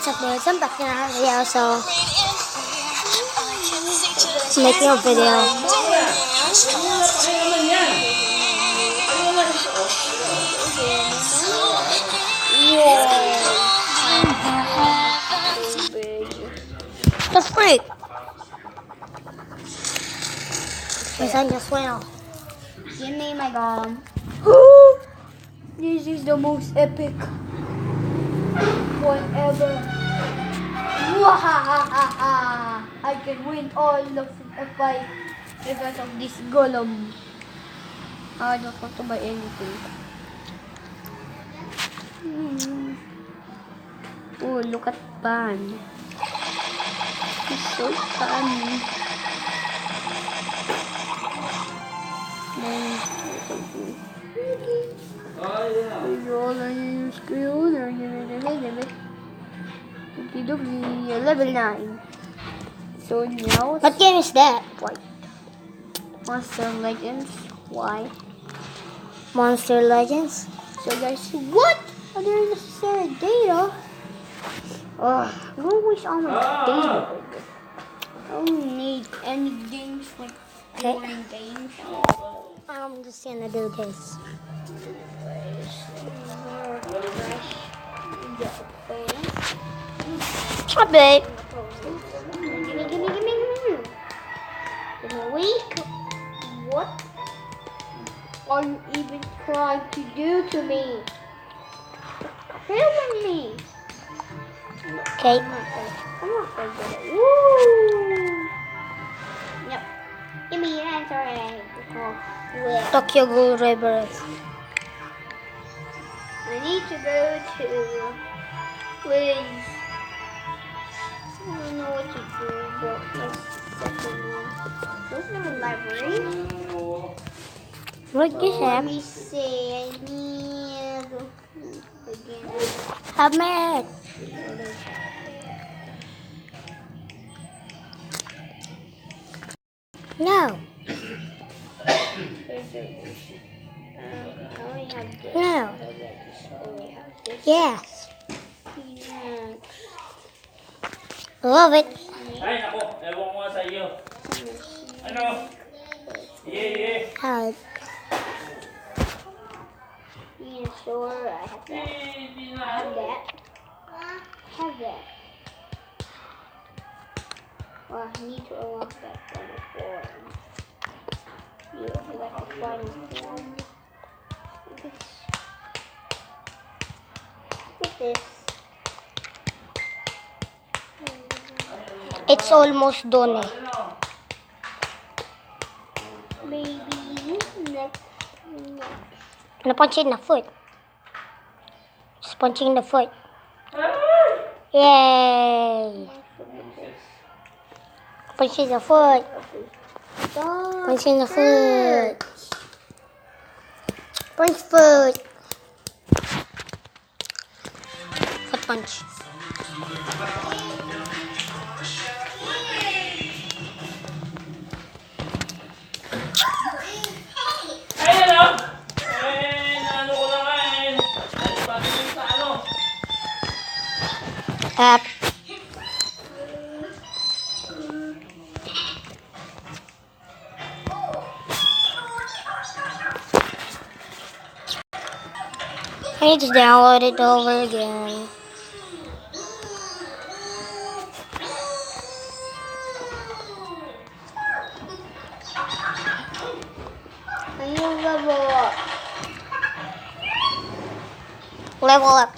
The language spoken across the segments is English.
What's up guys, I'm back in our video, so making a video. The freak! My son just went off. Give me my gun. This is the most epic one ever. Wahahaha! I can win all of the fight because of this golem. I don't want to buy anything. Oh, look at Pan. He's so funny. Level 9. So now What game is that? White. Monster Legends. Why? Monster Legends? So guys, what? Unnecessary data? Don't waste all my data. I don't need any games like boring games. I'm just gonna do this. Stop it! In a week? What are you even trying to do to me? Filming me! Okay. I'm not gonna get it. Woo! Yep. Give me your answer. Tokyo Ghoul Rebirth. I need to go to please. I don't know what to do, but let's go to the library. What you Let have? me see. I need again. Have my head. No. I only have this. No. I only have this. Yes. Yes. Love it. Ay, ako. Ewan ko nga sa iyo. Ano? Yeah. Have Yeah, sure. I have that. Have that. Have that. Well, I need to unlock that final form. Yeah, I got the final form. Look at this. It's almost done. Maybe next. I'm punching the foot. Just punching the foot. Yay! Punching the foot. Punching the foot. Punch foot. Foot punch. Ay, ano? Naano ko lang eh. Bakit yung sa ano? Up. I need to download it over again. Ayun na po. Level up.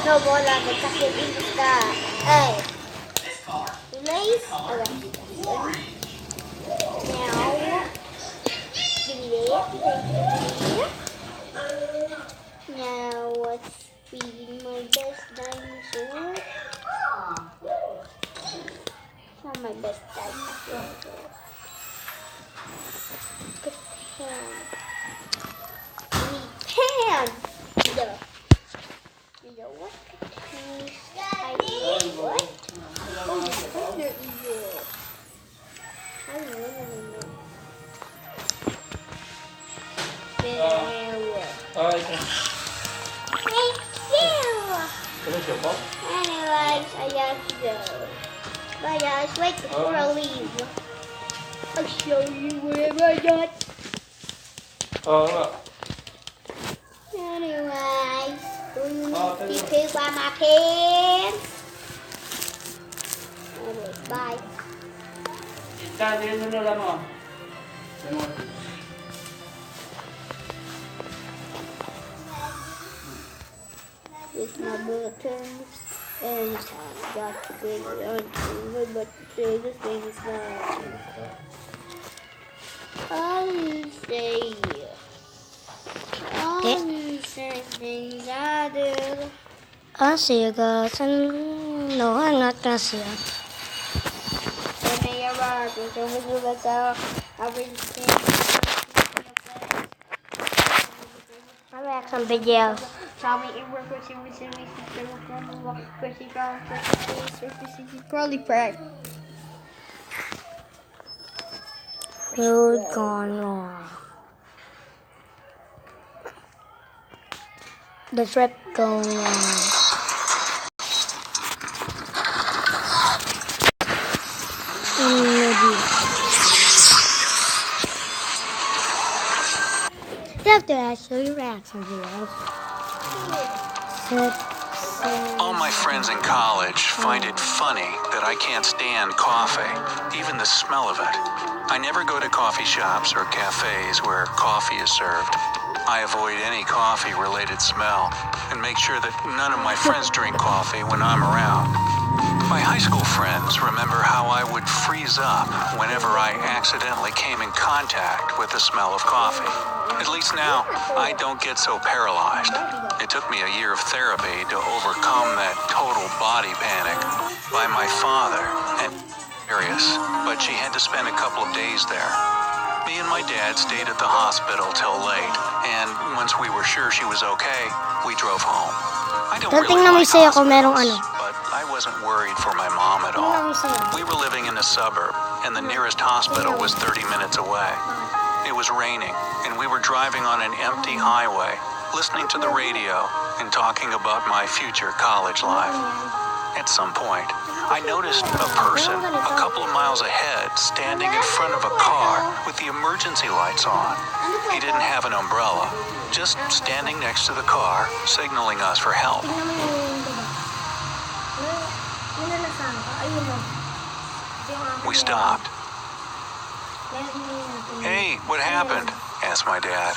No bola, nagkakit ka. Hey. Release. Okay. Now. Delete. pan. We need pan. What? I need what? Oh, there is it. I don't know. Alright. Thank you. Finish your pop? Anyways, I have to go. Bye guys, wait before I leave. I'll show you where I got. Oo nga. Anyways, do you Okay. need to poop on my pants? Anyways, bye. Dali mo na lang mo. With my buttons and I got to bring it onto but this thing is not. I'll say things I do. I'll see you guys. No, I'm not gonna see you. And they arrive with over the myself. I've been I'll make some videos. Probably prayer. Road gone wrong. The trip going wrong. You have to actually reaction videos. All my friends in college find it funny that I can't stand coffee, even the smell of it. I never go to coffee shops or cafes where coffee is served. I avoid any coffee-related smell and make sure that none of my friends drink coffee when I'm around. My high school friends remember how I would freeze up whenever I accidentally came in contact with the smell of coffee. At least now, I don't get so paralyzed. It took me a year of therapy to overcome that total body panic by my father, and serious, but she had to spend a couple of days there. Me and my dad stayed at the hospital till late, and once we were sure she was okay, we drove home. I don't really Tingnan mo like yung saya ko, merong hospitals, but I wasn't worried for my mom at all. Tingnan mo yung saya. We were living in a suburb, and the nearest hospital was 30 minutes away. It was raining, and we were driving on an empty highway, listening to the radio and talking about my future college life. At some point, I noticed a person a couple of miles ahead standing in front of a car with the emergency lights on. He didn't have an umbrella, just standing next to the car, signaling us for help. Tingnan mo yung diba? Yun na nasaan ka. Ayun mo. We stopped. Meron yun. Hey, what happened? Asked my dad.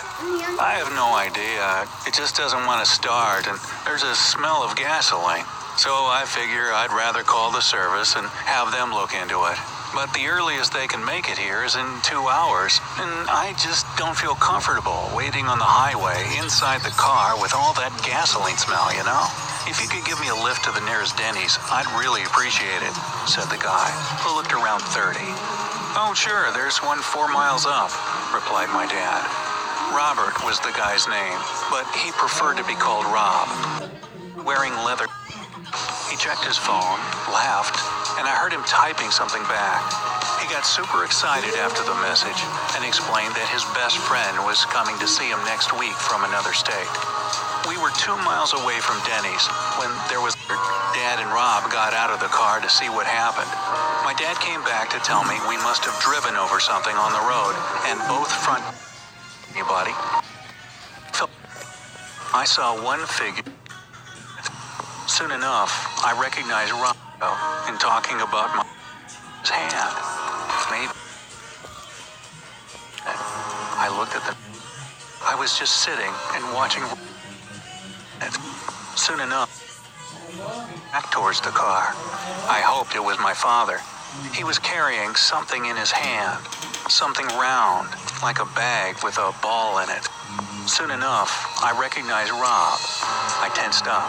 I have no idea. It just doesn't want to start, and there's a smell of gasoline. So I figure I'd rather call the service and have them look into it. But the earliest they can make it here is in 2 hours, and I just don't feel comfortable waiting on the highway inside the car with all that gasoline smell, you know? If you could give me a lift to the nearest Denny's, I'd really appreciate it, said the guy, who looked around 30. Oh, sure, there's one 4 miles up, replied my dad. Robert was the guy's name, but he preferred to be called Rob. Wearing leather, he checked his phone, laughed, and I heard him typing something back. He got super excited after the message and explained that his best friend was coming to see him next week from another state. We were 2 miles away from Denny's when there was Dad and Rob got out of the car to see what happened. My dad came back to tell me we must have driven over something on the road and both front anybody. I saw one figure. Soon enough, I recognized Rob in talking about my hand. Maybe I looked at the. I was just sitting and watching it. Soon enough, back towards the car. I hoped it was my father. He was carrying something in his hand, something round, like a bag with a ball in it. Soon enough, I recognized Rob. I tensed up.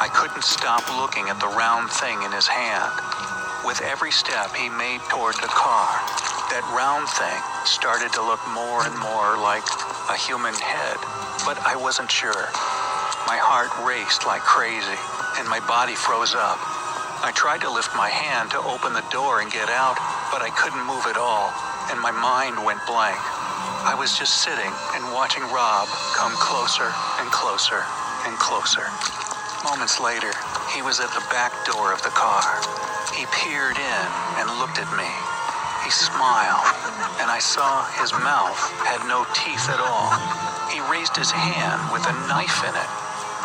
I couldn't stop looking at the round thing in his hand. With every step he made toward the car, That round thing started to look more and more like a human head, but I wasn't sure. My heart raced like crazy, and my body froze up. I tried to lift my hand to open the door and get out, but I couldn't move at all, and my mind went blank. I was just sitting and watching Rob come closer and closer and closer. Moments later, he was at the back door of the car. He peered in and looked at me. He smiled, and I saw his mouth had no teeth at all. He raised his hand with a knife in it.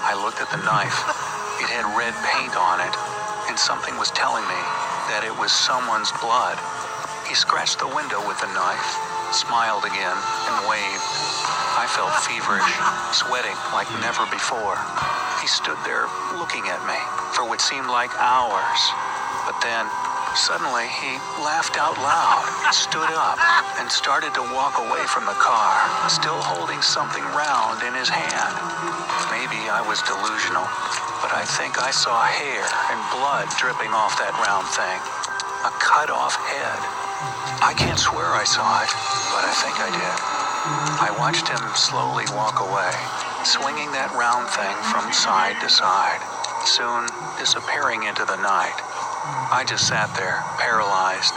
I looked at the knife. It had red paint on it, and something was telling me that it was someone's blood. He scratched the window with the knife, smiled again, and waved. I felt feverish, sweating like never before. He stood there looking at me for what seemed like hours. But then, suddenly, he laughed out loud, stood up, and started to walk away from the car, still holding something round in his hand. Maybe I was delusional, but I think I saw hair and blood dripping off that round thing. A cut-off head. I can't swear I saw it, but I think I did. I watched him slowly walk away, swinging that round thing from side to side, soon disappearing into the night. I just sat there, paralyzed.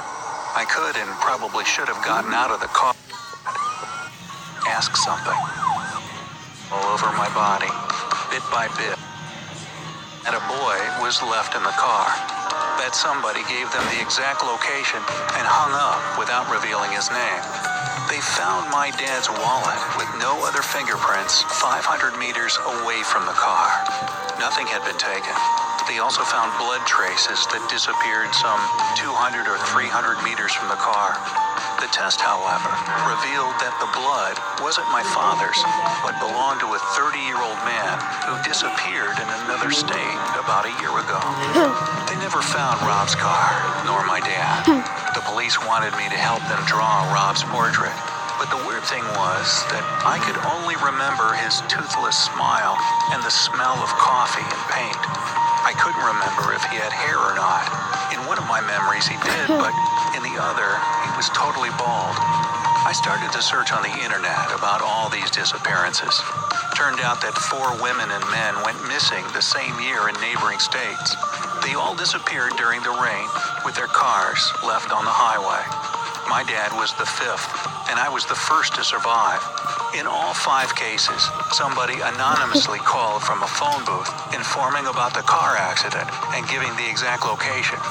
I could and probably should have gotten out of the car, asked something. All over my body, bit by bit. And a boy was left in the car. That somebody gave them the exact location and hung up without revealing his name. They found my dad's wallet with no other fingerprints 500 meters away from the car. Nothing had been taken. They also found blood traces that disappeared some 200 or 300 meters from the car. The test, however, revealed that the blood wasn't my father's, but belonged to a 30-year-old man who disappeared in another state about a year ago. They never found Rob's car, nor my dad. The police wanted me to help them draw Rob's portrait, but the weird thing was that I could only remember his toothless smile and the smell of coffee and paint. I couldn't remember if he had hair or not. In one of my memories he did, but in the other, he was totally bald. I started to search on the internet about all these disappearances. Turned out that 4 women and men went missing the same year in neighboring states. They all disappeared during the rain, with their cars left on the highway. My dad was the 5th, and I was the first to survive. In all 5 cases, somebody anonymously called from a phone booth informing about the car accident and giving the exact location.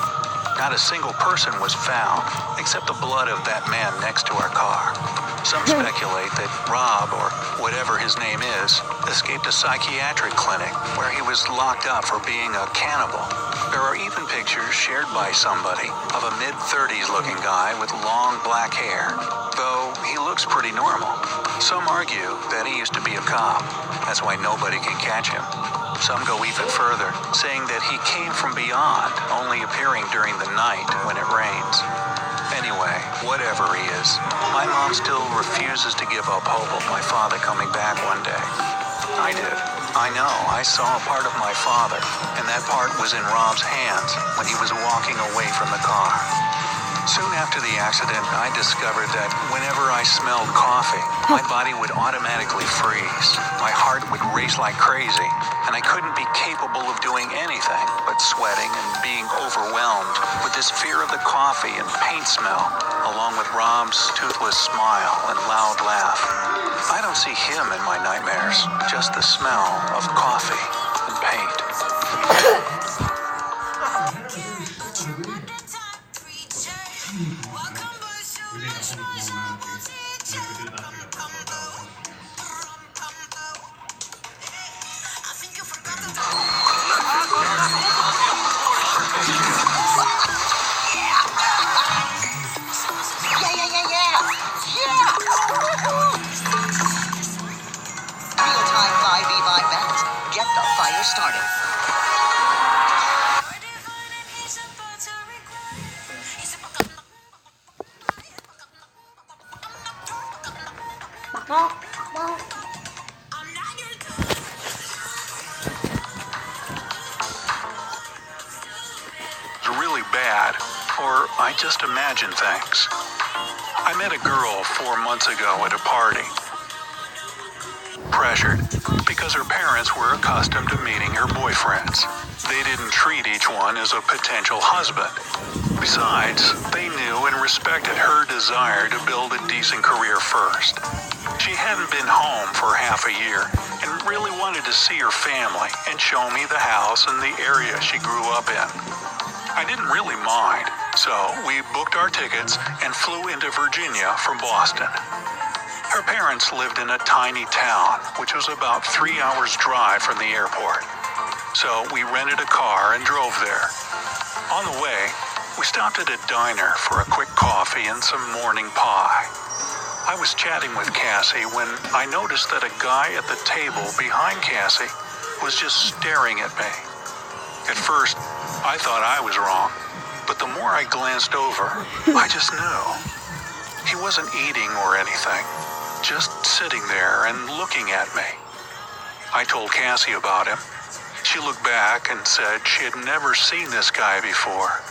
Not a single person was found, except the blood of that man next to our car. Some speculate that Rob, or whatever his name is, escaped a psychiatric clinic where he was locked up for being a cannibal. There are even pictures shared by somebody of a mid-30s looking guy with long black hair, though he looks pretty normal. Some argue that he used to be a cop. That's why nobody can catch him. Some go even further, saying that he came from beyond, only appearing during the night when it rains. Anyway, whatever he is, my mom still refuses to give up hope of my father coming back one day. I did. I know, I saw a part of my father, and that part was in Rob's hands when he was walking away from the car. Soon after the accident, I discovered that whenever I smelled coffee, my body would automatically freeze. My heart would race like crazy, and I couldn't be capable of doing anything but sweating and being overwhelmed with this fear of the coffee and paint smell, along with Rob's toothless smile and loud laugh. I don't see him in my nightmares, just the smell of coffee and paint. Real-time live events. Get the fire started. Really bad, or I just imagine things. I met a girl 4 months ago at a party. Pressured because her parents were accustomed to meeting her boyfriends. They didn't treat each one as a potential husband. Besides, they knew and respected her desire to build a decent career first. She hadn't been home for half a year and really wanted to see her family and show me the house and the area she grew up in. I didn't really mind, so we booked our tickets and flew into Virginia from Boston. Her parents lived in a tiny town, which was about 3 hours' drive from the airport. So we rented a car and drove there. On the way, we stopped at a diner for a quick coffee and some morning pie. I was chatting with Cassie when I noticed that a guy at the table behind Cassie was just staring at me. At first, I thought I was wrong, but the more I glanced over, I just knew. He wasn't eating or anything, just sitting there and looking at me. I told Cassie about him. She looked back and said she had never seen this guy before.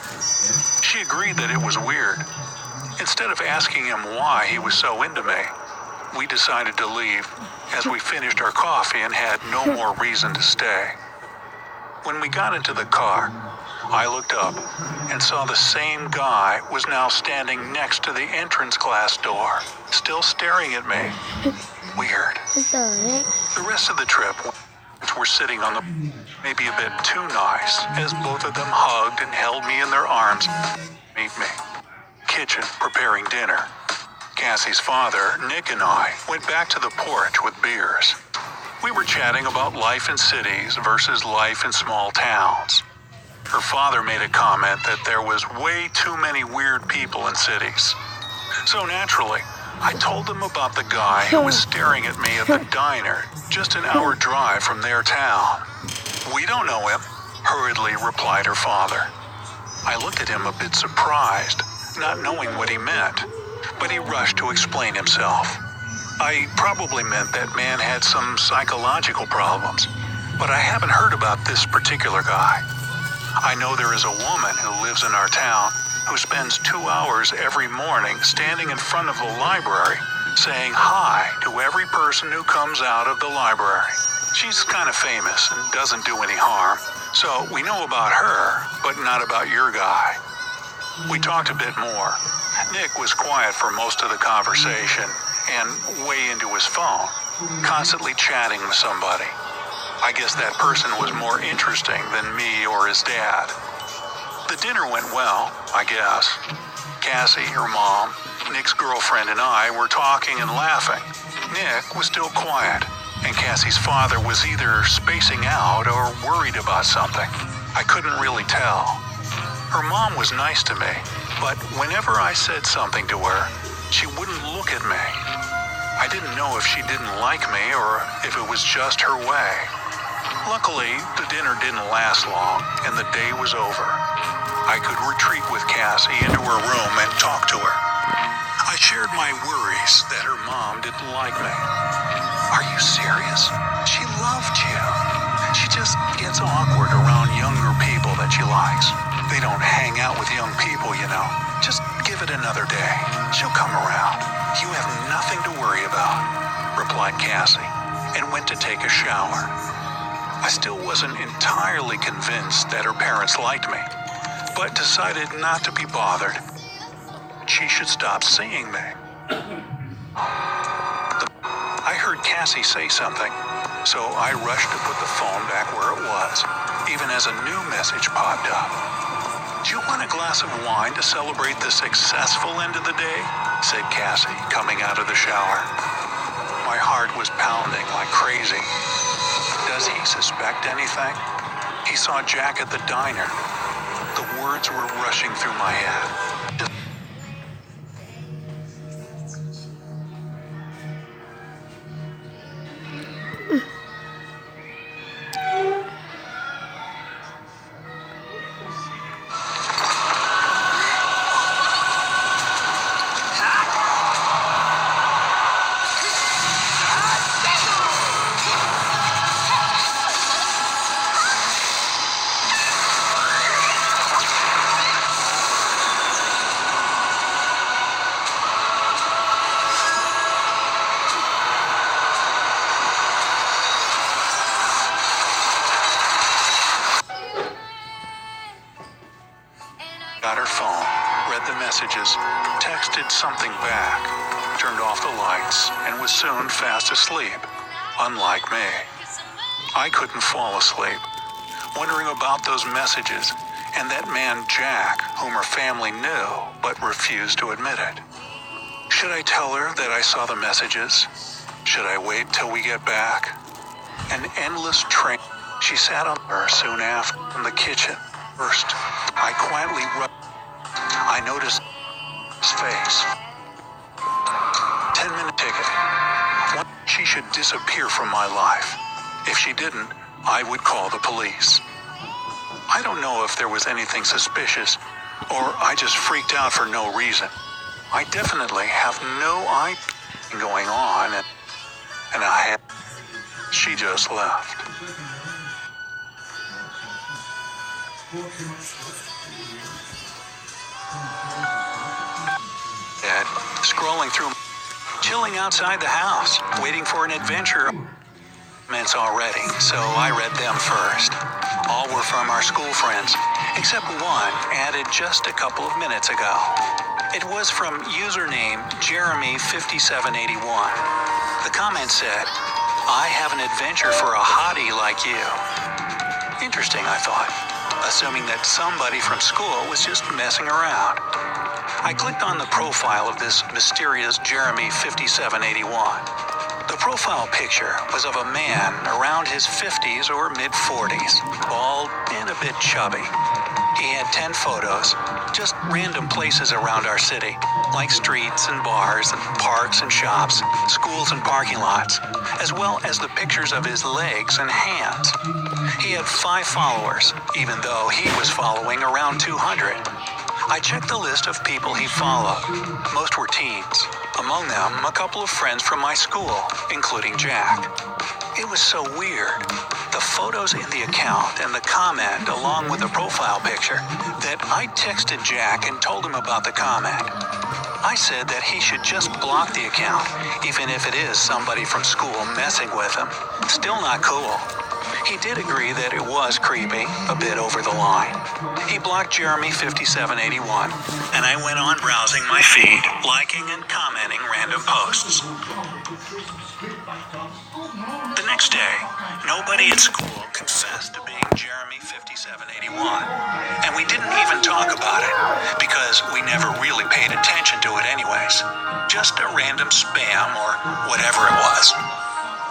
She agreed that it was weird. Instead of asking him why he was so into me, we decided to leave as we finished our coffee and had no more reason to stay. When we got into the car, I looked up and saw the same guy was now standing next to the entrance glass door, still staring at me. Weird. The rest of the trip, were sitting on the maybe a bit too nice, as both of them hugged and held me in their arms. Meet me. Kitchen preparing dinner. Cassie's father, Nick, and I went back to the porch with beers. We were chatting about life in cities versus life in small towns. Her father made a comment that there was way too many weird people in cities. So naturally, I told them about the guy who was staring at me at the diner, just an hour drive from their town. We don't know him, hurriedly replied her father. I looked at him a bit surprised, not knowing what he meant, but he rushed to explain himself. I probably meant that man had some psychological problems, but I haven't heard about this particular guy. I know there is a woman who lives in our town who spends 2 hours every morning standing in front of the library saying hi to every person who comes out of the library. She's kind of famous and doesn't do any harm, so we know about her, but not about your guy. We talked a bit more. Nick was quiet for most of the conversation and way into his phone, constantly chatting with somebody. I guess that person was more interesting than me or his dad. The dinner went well, I guess. Cassie, her mom, Nick's girlfriend, and I were talking and laughing. Nick was still quiet, and Cassie's father was either spacing out or worried about something. I couldn't really tell. Her mom was nice to me, but whenever I said something to her, she wouldn't look at me. I didn't know if she didn't like me or if it was just her way. Luckily, the dinner didn't last long, and the day was over. I could retreat with Cassie into her room and talk to her. I shared my worries that her mom didn't like me. Are you serious? She loved you. She just gets awkward around younger people that she likes. They don't hang out with young people, you know. Just give it another day. She'll come around. You have nothing to worry about, replied Cassie, and went to take a shower. I still wasn't entirely convinced that her parents liked me, but decided not to be bothered. She should stop seeing me. I heard Cassie say something, so I rushed to put the phone back where it was, even as a new message popped up. Do you want a glass of wine to celebrate the successful end of the day? Said Cassie, coming out of the shower. My heart was pounding like crazy. Does he suspect anything? He saw Jack at the diner. The words were rushing through my head. messages, texted something back, turned off the lights, and was soon fast asleep, unlike me. I couldn't fall asleep, wondering about those messages and that man Jack, whom her family knew but refused to admit it. Should I tell her that I saw the messages? Should I wait till we get back? An endless train. She sat on her soon after in the kitchen. First, I quietly I noticed his face. 10-minute ticket. She should disappear from my life. If she didn't, I would call the police. I don't know if there was anything suspicious, or I just freaked out for no reason. I definitely have no idea going on, and she just left. Dad, scrolling through, chilling outside the house, waiting for an adventure. Already, so I read them first. All were from our school friends, except one added just a couple of minutes ago. It was from username Jeremy5781. The comment said, "I have an adventure for a hottie like you." Interesting, I thought, assuming that somebody from school was just messing around. I clicked on the profile of this mysterious Jeremy5781. The profile picture was of a man around his 50s or mid-40s, bald and a bit chubby. He had 10 photos, just random places around our city, like streets and bars and parks and shops, schools and parking lots, as well as the pictures of his legs and hands. He had 5 followers, even though he was following around 200. I checked the list of people he followed. Most were teens. Among them, a couple of friends from my school, including Jack. It was so weird. The photos in the account and the comment along with the profile picture that I texted Jack and told him about the comment. I said that he should just block the account, even if it is somebody from school messing with him. Still not cool. He did agree that it was creepy, a bit over the line. He blocked Jeremy5781, and I went on browsing my feed, liking and commenting random posts. The next day, nobody at school confessed to being Jeremy5781, and we didn't even talk about it, because we never really paid attention to it anyways. Just a random spam or whatever it was.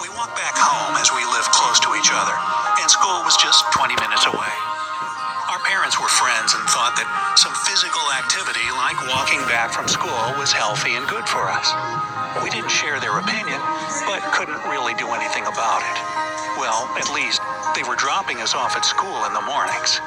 We walked back home as we lived close to each other, and school was just 20 minutes away. Our parents were friends and thought that some physical activity like walking back from school was healthy and good for us. We didn't share their opinion, but couldn't really do anything about it. Well, at least they were dropping us off at school in the mornings.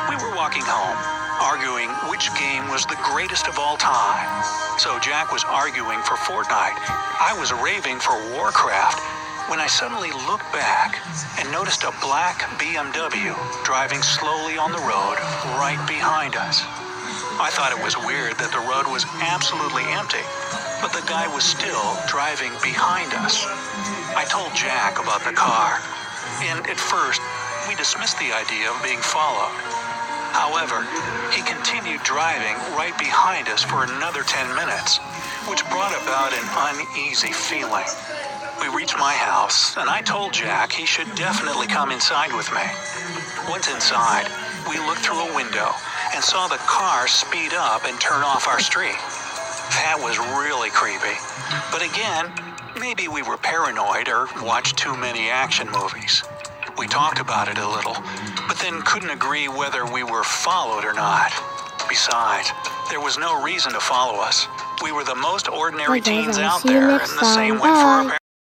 We were walking home, arguing which game was the greatest of all time. So Jack was arguing for Fortnite. I was raving for Warcraft, when I suddenly looked back and noticed a black BMW driving slowly on the road right behind us. I thought it was weird that the road was absolutely empty, but the guy was still driving behind us. I told Jack about the car, and at first, we dismissed the idea of being followed. However, he continued driving right behind us for another 10 minutes, which brought about an uneasy feeling. We reached my house, and I told Jack he should definitely come inside with me. Once inside, we looked through a window and saw the car speed up and turn off our street. That was really creepy. But again, maybe we were paranoid or watched too many action movies. We talked about it a little, but then couldn't agree whether we were followed or not. Besides, there was no reason to follow us. We were the most ordinary Bye, guys. teens I'll out see you there, next and the same time. went for our Bye.